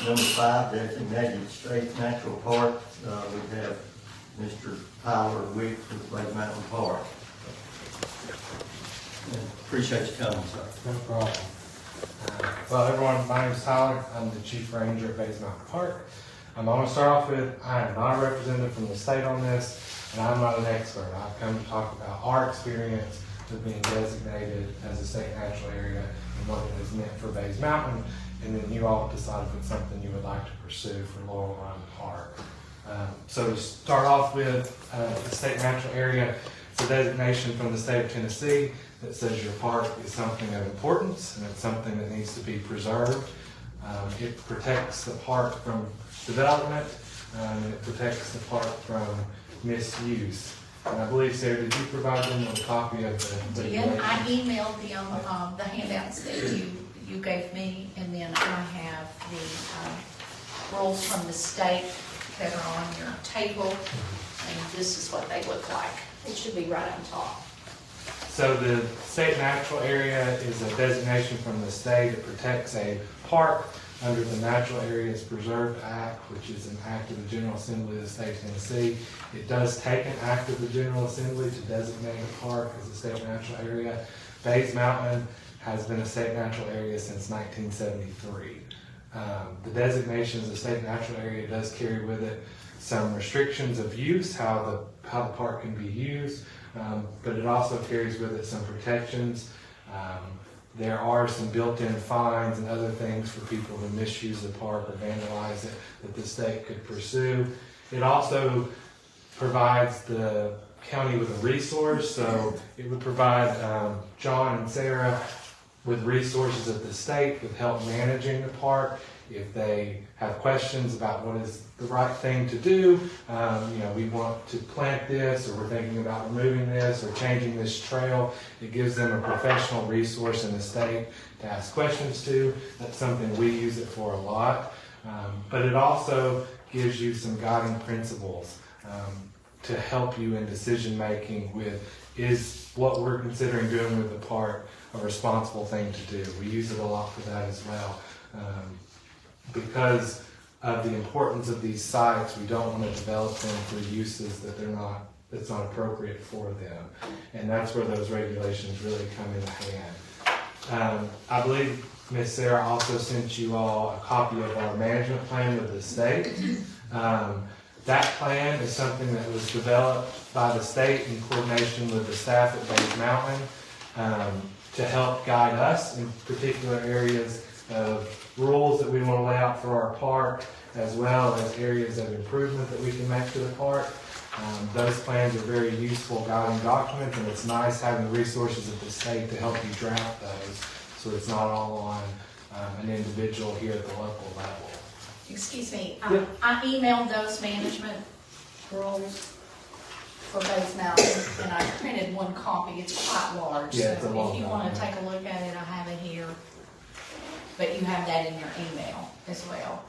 Number 5, designated state natural park. We have Mr. Tyler Wick with Lake Mountain Park. And appreciate you coming, sir. No problem. Well, everyone, my name is Tyler. I'm the Chief Ranger at Bays Mountain Park. I want to start off with, I am not a representative from the state on this, and I'm not an expert. I've come to talk about our experience with being designated as a state natural area and what it has meant for Bays Mountain, and then you all decide if it's something you would like to pursue for Laurel Run Park. So to start off with, the state natural area, it's a designation from the state of Tennessee that says your park is something of importance and it's something that needs to be preserved. It protects the park from development, and it protects the park from misuse. And I believe, Sarah, did you provide them with a copy of the Yeah, I emailed them the handouts that you gave me, and then I have the rules from the state that are on your table, and this is what they look like. It should be right on top. So the state natural area is a designation from the state that protects a park under the Natural Areas Preserved Act, which is an act of the General Assembly of the state of Tennessee. It does take an act of the General Assembly to designate a park as a state natural area. Bays Mountain has been a state natural area since 1973. The designation as a state natural area does carry with it some restrictions of use, how the park can be used, but it also carries with it some protections. There are some built-in fines and other things for people who misuse the park or vandalize it that the state could pursue. It also provides the county with a resource, so it would provide John and Sarah with resources at the state with help managing the park. If they have questions about what is the right thing to do, we want to plant this, or we're thinking about removing this or changing this trail, it gives them a professional resource in the state to ask questions to. That's something we use it for a lot. But it also gives you some guiding principles to help you in decision making with, is what we're considering doing with the park a responsible thing to do? We use it a lot for that as well. Because of the importance of these sites, we don't want to develop them for uses that that's not appropriate for them. And that's where those regulations really come into hand. I believe Ms. Sarah also sent you all a copy of our management plan with the state. That plan is something that was developed by the state in coordination with the staff at Bays Mountain to help guide us in particular areas of rules that we want to lay out for our park, as well as areas of improvement that we can make to the park. Those plans are very useful guiding documents, and it's nice having the resources of the state to help you draft those, so it's not all on an individual here at the local level. Excuse me, I emailed those management rules for Bays Mountain, and I printed one copy. It's quite large, Yeah, so if you want to take a look at it, I have it here. But you have that in your email as well.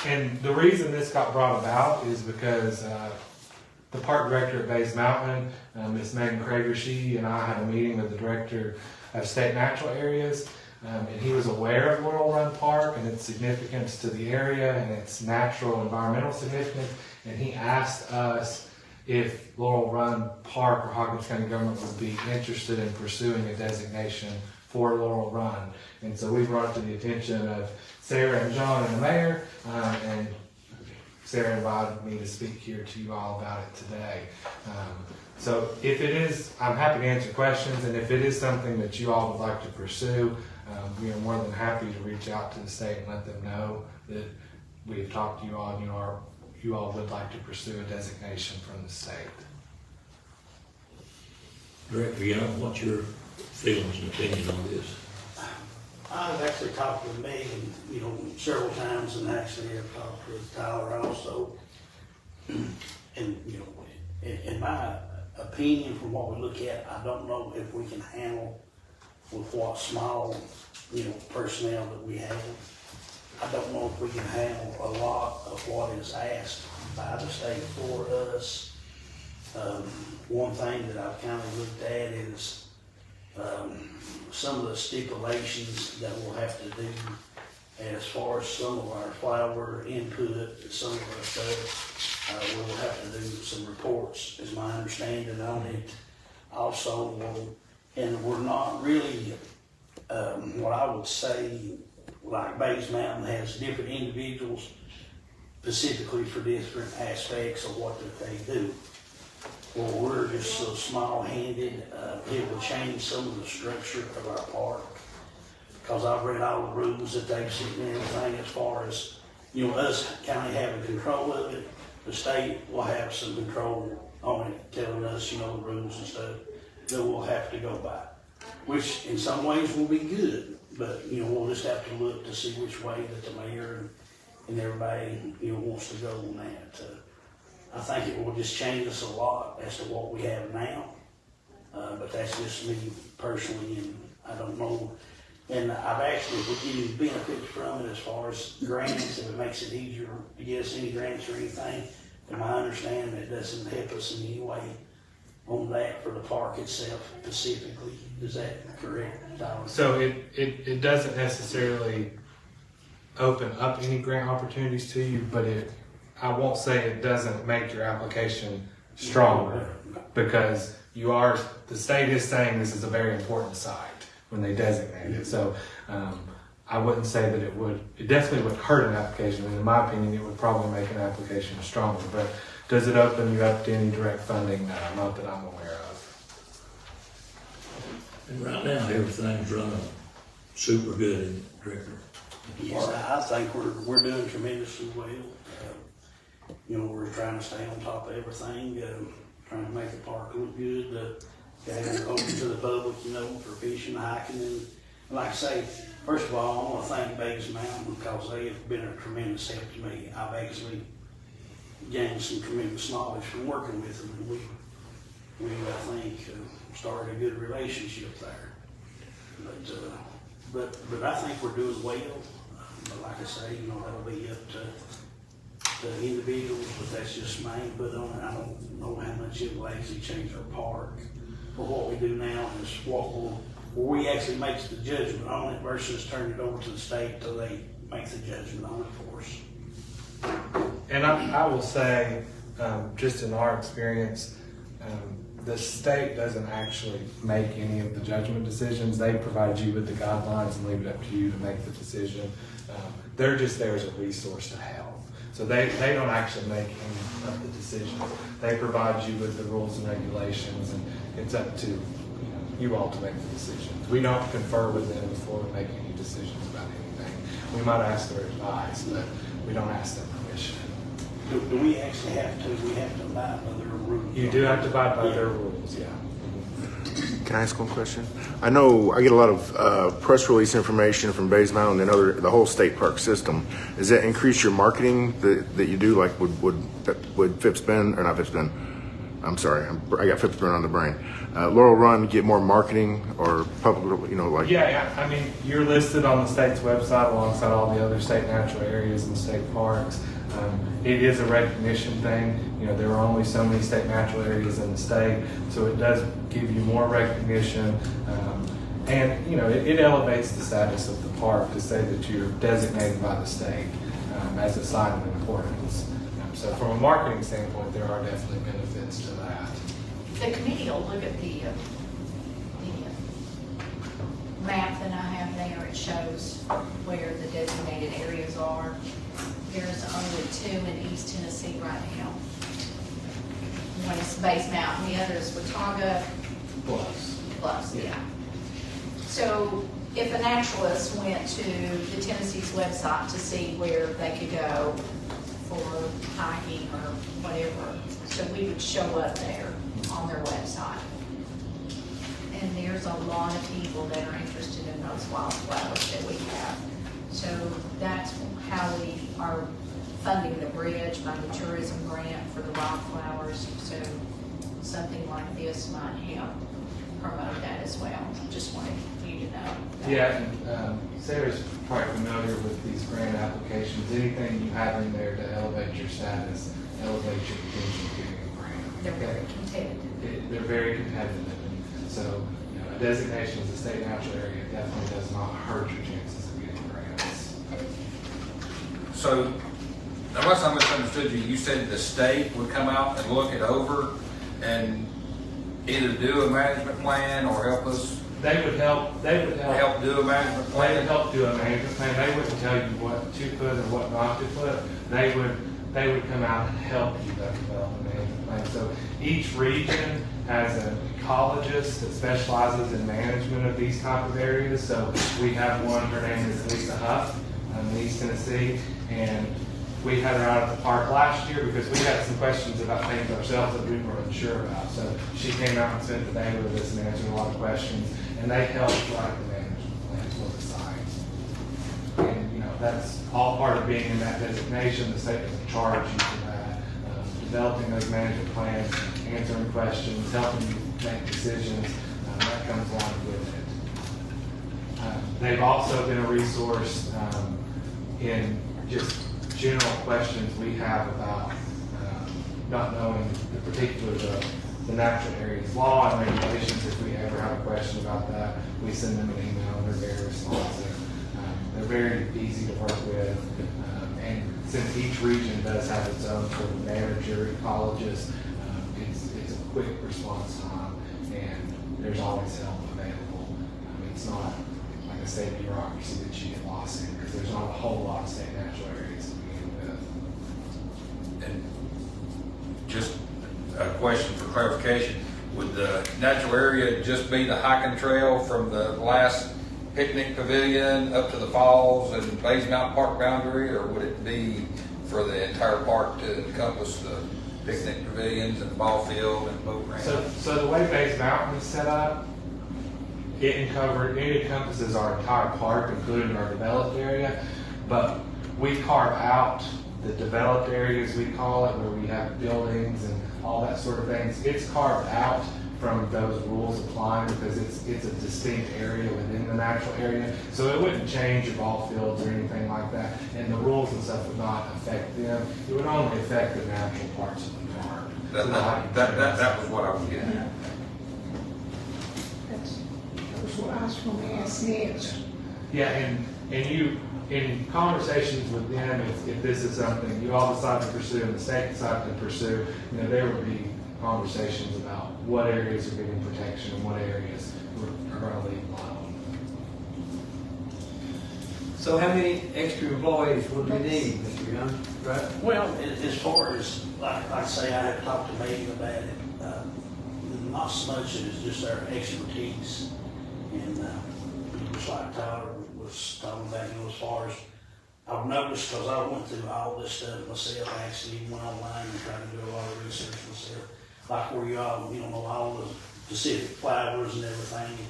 And the reason this got brought about is because the park director at Bays Mountain, Ms. Megan Krager, she and I had a meeting with the director of state natural areas, and he was aware of Laurel Run Park and its significance to the area and its natural environmental significance, and he asked us if Laurel Run Park or Hawkins County government would be interested in pursuing a designation for Laurel Run. And so we brought it to the attention of Sarah and John and the mayor, and Sarah invited me to speak here to you all about it today. So if it is, I'm happy to answer questions, and if it is something that you all would like to pursue, we are more than happy to reach out to the state and let them know that we have talked to you all, and you all would like to pursue a designation from the state. Director Young, what's your feelings and opinion on this? I've actually talked with Megan, several times, and actually have talked with Tyler also. And, in my opinion, from what we look at, I don't know if we can handle with what small, personnel that we have. I don't know if we can handle a lot of what is asked by the state for us. One thing that I've kind of looked at is some of the stipulations that we'll have to do As far as some of our flower input, some of our stuff, we'll have to do some reports, is my understanding on it. Also, and we're not really, what I would say, like Bays Mountain has different individuals specifically for different aspects of what that they do. Well, we're just so small-handed, it will change some of the structure of our park. Because I've read all the rules that they've seen and everything as far as, us county having control of it. The state will have some control on it, telling us, the rules and stuff that we'll have to go by. Which in some ways will be good, but, we'll just have to look to see which way that the mayor and everybody, wants to go on that. I think it will just change us a lot as to what we have now. But that's just me personally, and I don't know. And I've actually getting benefits from it as far as grants, if it makes it easier to get us any grants or anything. From my understanding, it doesn't help us in any way on that for the park itself specifically. Is that correct, Tyler? So it doesn't necessarily open up any grant opportunities to you, but I won't say it doesn't make your application stronger, because the state is saying this is a very important site when they designate it. So I wouldn't say that it definitely wouldn't hurt an application. And in my opinion, it would probably make an application stronger. But does it open you up to any direct funding? No, not that I'm aware of. And right now, everything's running super good, Director. Yes, I think we're doing tremendously well. We're trying to stay on top of everything, trying to make the park look good. Having it open to the public, for fishing, hiking, and like I say, first of all, I want to thank Bays Mountain because they have been a tremendous help to me. I've actually gained some tremendous knowledge from working with them, and we I think, started a good relationship there. But I think we're doing well. But like I say, that'll be up to the individuals, but that's just my input on it. I don't know how much it will actually change our park. For what we do now is where we actually make the judgment on it versus turning it over to the state till they make the judgment on it for us. And I will say, just in our experience, the state doesn't actually make any of the judgment decisions. They provide you with the guidelines and leave it up to you to make the decision. They're just there as a resource to help. So they don't actually make any of the decisions. They provide you with the rules and regulations, and it's up to you all to make the decisions. We don't confer with them before we make any decisions about anything. We might ask their advice, but we don't ask their permission. Do we actually have to abide by their rules? You do have to abide by their rules, yeah. Can I ask one question? I know I get a lot of press release information from Bays Mountain and the whole state park system. Does that increase your marketing that you do? Like would Phipps Bend, or not Phipps Bend? I'm sorry, I got Phipps Bend on the brain. Laurel Run get more marketing or public, like? Yeah. I mean, you're listed on the state's website alongside all the other state natural areas and state parks. It is a recognition thing. There are only so many state natural areas in the state, so it does give you more recognition. And, it elevates the status of the park to say that you're designated by the state as a site of importance. So from a marketing standpoint, there are definitely benefits to that. The committee will look at the map that I have there. It shows where the designated areas are. There's only 2 in East Tennessee right now. One is Bays Mountain, the other is Watauga Bluffs, yeah. So if a naturalist went to the Tennessee's website to see where they could go for hiking or whatever, so we would show up there on their website. And there's a lot of people that are interested in those wildflowers that we have. So that's how we are funding the bridge by the tourism grant for the wildflowers. So something like this might help promote that as well. Just wanted you to know that. Yeah, and Sarah's probably familiar with these grant applications. Anything you have in there to elevate your status, elevate your potential of getting a grant. They're very competitive. They're very competitive. And so, a designation as a state natural area definitely does not hurt your chances of getting grants. So, unless I misunderstood you, you said the state would come out and look it over and either do a management plan or help us They would help do a management They would plan? help do a management plan. They wouldn't tell you what to put and what not to put. They would come out and help you develop a management plan. So each region has an ecologist that specializes in management of these type of areas. So we have one, her name is Lisa Huff, in East Tennessee, and we had her out at the park last year because we had some questions about things ourselves that we were unsure about. So she came out and spent the day with us and answered a lot of questions, and they helped write the management plan for the site. And, that's all part of being in that designation. The state doesn't charge you for that. Developing those management plans, answering questions, helping you make decisions, that comes along with it. They've also been a resource in just general questions we have about not knowing the particulars of the natural areas law and regulations. If we ever have a question about that, we send them an email and they're very responsive. They're very easy to work with. And since each region does have its own sort of manager, ecologist, it's a quick response time and there's always help available. It's not like a state bureaucracy that you get lost in because there's not a whole lot of state natural areas to begin with. And just a question for clarification, would the natural area just be the hiking trail from the last picnic pavilion up to the falls and Bays Mountain Park boundary, or would it be for the entire park to encompass the picnic pavilions and the ball field and boat ramp? So the way Bays Mountain is set up, it encompasses our entire park, including our developed area, but we carve out the developed areas, we call it, where we have buildings and all that sort of things. It's carved out from those rules applying because it's a distinct area within the natural area. So it wouldn't change your ball fields or anything like that. And the rules and stuff would not affect them. It would only affect the natural parts of the park. That was what I was getting at. That was what I was going to ask next. Yeah, and you, in conversations with them, if this is something you all decide to pursue and the state decide to pursue, there would be conversations about what areas are getting protection and what areas are going to leave alone. So how many extra employees would we need, Mr. Young? Right? Well, as far as, like I say, I have talked to Megan about it, not so much as just our expertise. And just like Tyler was talking about, as far as I've noticed, because I went through all this stuff myself, I actually went online and tried to do a lot of research myself, like where y'all, know all the specific flowers and everything, and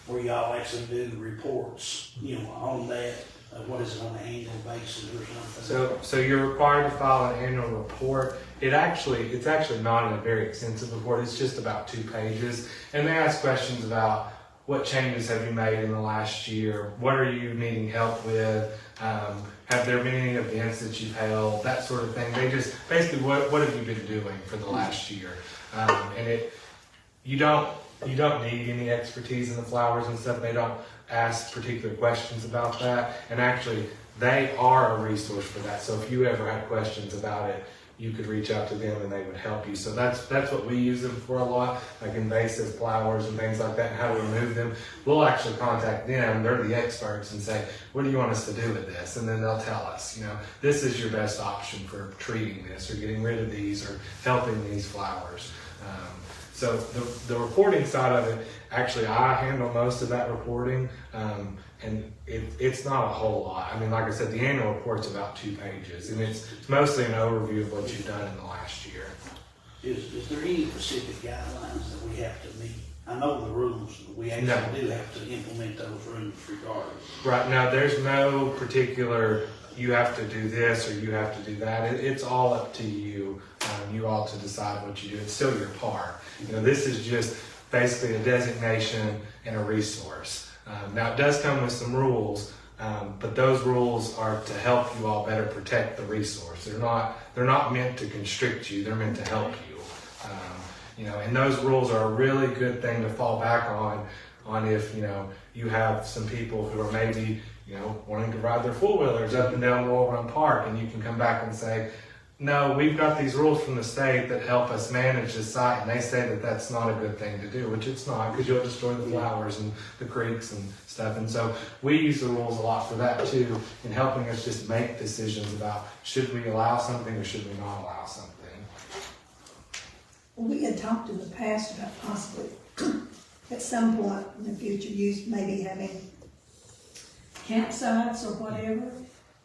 where y'all actually do the reports, on that. What is it, on an annual basis or something? So you're required to file an annual report. It's actually not a very extensive report. It's just about 2 pages, and they ask questions about what changes have you made in the last year? What are you needing help with? Have there been any events that you've held? That sort of thing. They just basically what have you been doing for the last year? And you don't need any expertise in the flowers and stuff. They don't ask particular questions about that. And actually, they are a resource for that. So if you ever had questions about it, you could reach out to them and they would help you. So that's what we use them for a lot, like invasive flowers and things like that, and how to remove them. We'll actually contact them, they're the experts, and say, what do you want us to do with this? And then they'll tell us, this is your best option for treating this or getting rid of these or helping these flowers. So the reporting side of it, actually I handle most of that reporting, and it's not a whole lot. I mean, like I said, the annual report's about 2 pages, and it's mostly an overview of what you've done in the last year. Is there any specific guidelines that we have to meet? I know the rules, but we actually do have to implement those rules regardless. Right, now there's no particular, you have to do this or you have to do that. It's all up to you. You all to decide what you do. It's still your part. This is just basically a designation and a resource. Now it does come with some rules, but those rules are to help you all better protect the resource. They're not meant to constrict you. They're meant to help you. And those rules are a really good thing to fall back on if you have some people who are maybe wanting to ride their four-wheelers up and down Laurel Run Park, and you can come back and say, no, we've got these rules from the state that help us manage this site, and they say that that's not a good thing to do, which it's not, because you'll destroy the flowers and the creeks and stuff. And so we use the rules a lot for that too, in helping us just make decisions about should we allow something or should we not allow something. We had talked in the past about possibly at some point in the future, maybe having campsites or whatever,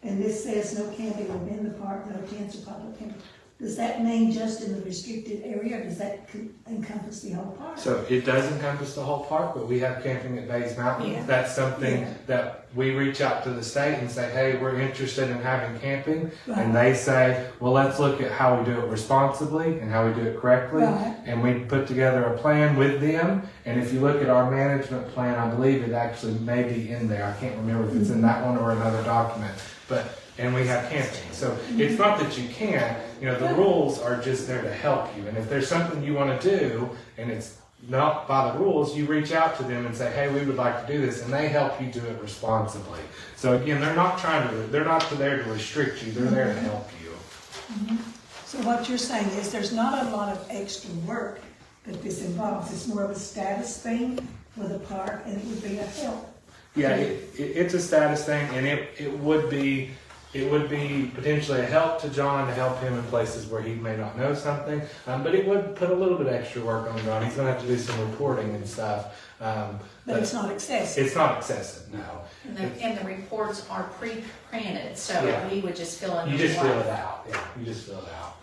and this says no camping within the park, no tents or public camping. Does that mean just in the restricted area, or does that encompass the whole park? So it does encompass the whole park, but we have camping at Bays Mountain. Yeah. That's something Yeah. that we reach out to the state and say, hey, we're interested in having camping. Right. And they say, well, let's look at how we do it responsibly and how we do it correctly. Right. And we put together a plan with them. And if you look at our management plan, I believe it actually may be in there. I can't remember if it's in that one or another document. And we have camping. So it's not that you can't, the rules are just there to help you. And if there's something you want to do and it's not by the rules, you reach out to them and say, hey, we would like to do this, and they help you do it responsibly. So again, they're not there to restrict you, they're there to help you. Mm-hmm. So what you're saying is there's not a lot of extra work that this involves. It's more of a status thing for the park, and it would be a help. Yeah, it's a status thing, and it would be potentially a help to John, to help him in places where he may not know something, but it would put a little bit of extra work on John. He's going to have to do some reporting and stuff. But it's not excessive. It's not excessive, no. And the reports are pre-printed, so Yeah. we would just fill in. You the just fill blank. it out. Yeah, you just fill it out.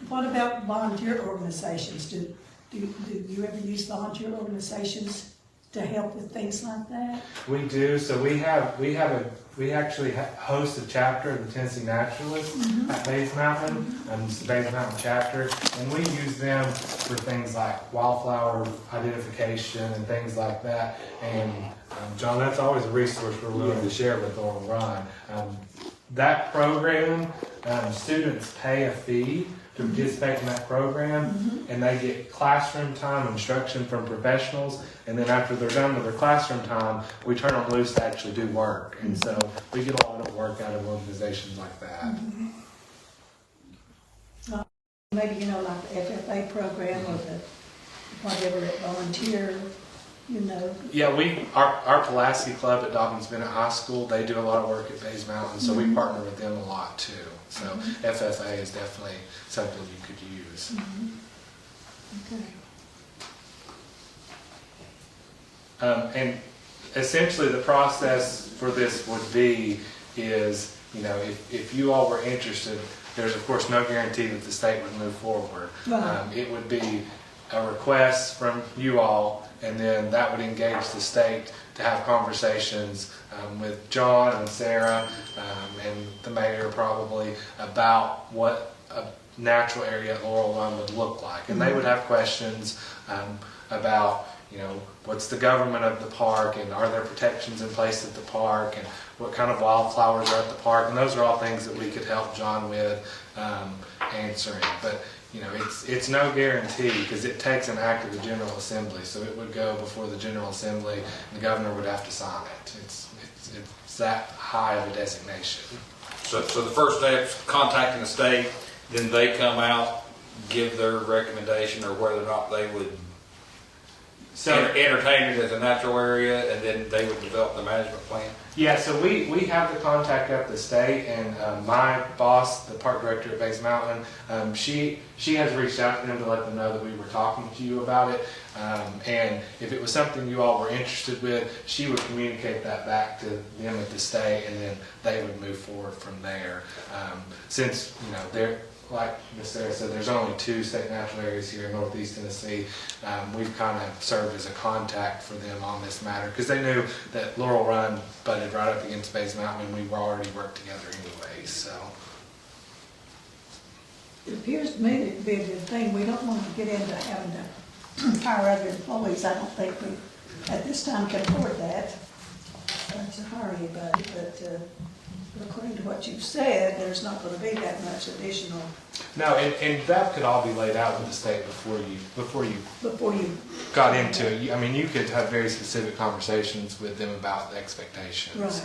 What about volunteer organizations? Do you ever use volunteer organizations to help with things like that? We do. So we actually host a chapter of the Tennessee Naturalists at Bays Mountain. It's the Bays Mountain chapter, and we use them for things like wildflower identification and things like that. And John, that's always a resource we're willing to share with Laurel Run. That program, students pay a fee to participate in that program, and they get classroom time instruction from professionals, and then after they're done with their classroom time, we turn them loose to actually do work. And so we get a lot of work out of organizations like that. Maybe, like the FFA program or the whatever at volunteer, Yeah, our Pulaski Club at Dobbins Bennett High School, they do a lot of work at Bays Mountain, so we partner with them a lot too. So FFA is definitely something you could use. Okay. And essentially the process for this would be is, if you all were interested, there's of course no guarantee that the state would move forward. Right. It would be a request from you all, and then that would engage the state to have conversations with John and Sarah and the mayor probably about what a natural area at Laurel Run would look like. And they would have questions about, what's the government of the park, and are there protections in place at the park, and what kind of wildflowers are at the park. And those are all things that we could help John with answering. But it's no guarantee, because it takes an act of the General Assembly, so it would go before the General Assembly, and the governor would have to sign it. It's that high of a designation. So the first step's contacting the state, then they come out, give their recommendation or whether or not they would entertain it as a natural area, and then they would develop the management plan. Yeah, so we have the contact at the state, and my boss, the park director at Bays Mountain, she has reached out to them to let them know that we were talking to you about it, and if it was something you all were interested with, she would communicate that back to them at the state, and then they would move forward from there. Since they're, like Ms. Sarah said, there's only 2 state natural areas here in Northeast Tennessee. We've kind of served as a contact for them on this matter, because they knew that Laurel Run butted right up against Bays Mountain, and we were already worked together anyway. So It appears to me that it'd be a good thing. We don't want to get into having to hire other employees. I don't think we, at this time, can afford that. It's a hurry about it, but According to what you've said, there's not gonna be that much additional No, and that could all be laid out with the state before you before you. got into it. I mean, you could have very specific conversations with them about the expectations. Right.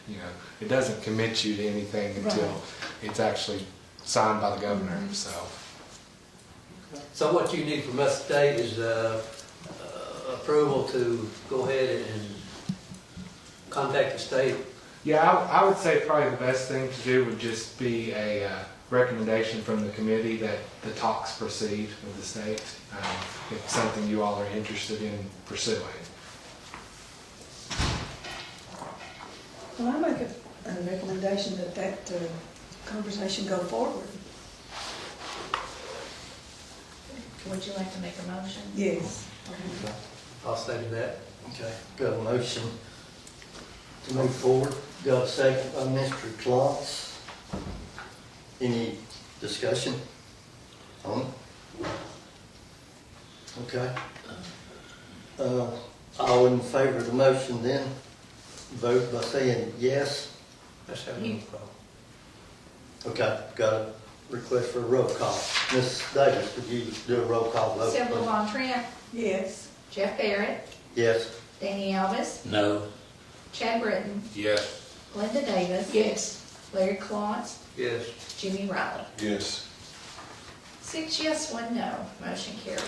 You know, it doesn't commit you to anything until Right. it's actually signed by the governor, so. So what you need from us today is, approval to go ahead and contact the state. Yeah, I would say probably the best thing to do would just be a recommendation from the committee that the talks proceed with the state. If it's something you all are interested in pursuing. Well, I make a recommendation that conversation go forward. Would you like to make a motion? Yes. I'll second that. Okay, got a motion to move forward. Got a second by Mr. Klontz. Any discussion on it? Okay. All in favor of the motion then, vote by saying yes. Let's have a roll call. Okay, got a request for a roll call. Ms. Davis, would you do a roll call vote? Sylvia please? Von Trent, Yes. Jeff Barrett, Yes. Danny Elvis, No. Chad Britton, Yes. Linda Davis. Yes. Larry Clontz, Yes. Jimmy Riley. Yes. 6 yes, 1 no, motion carries.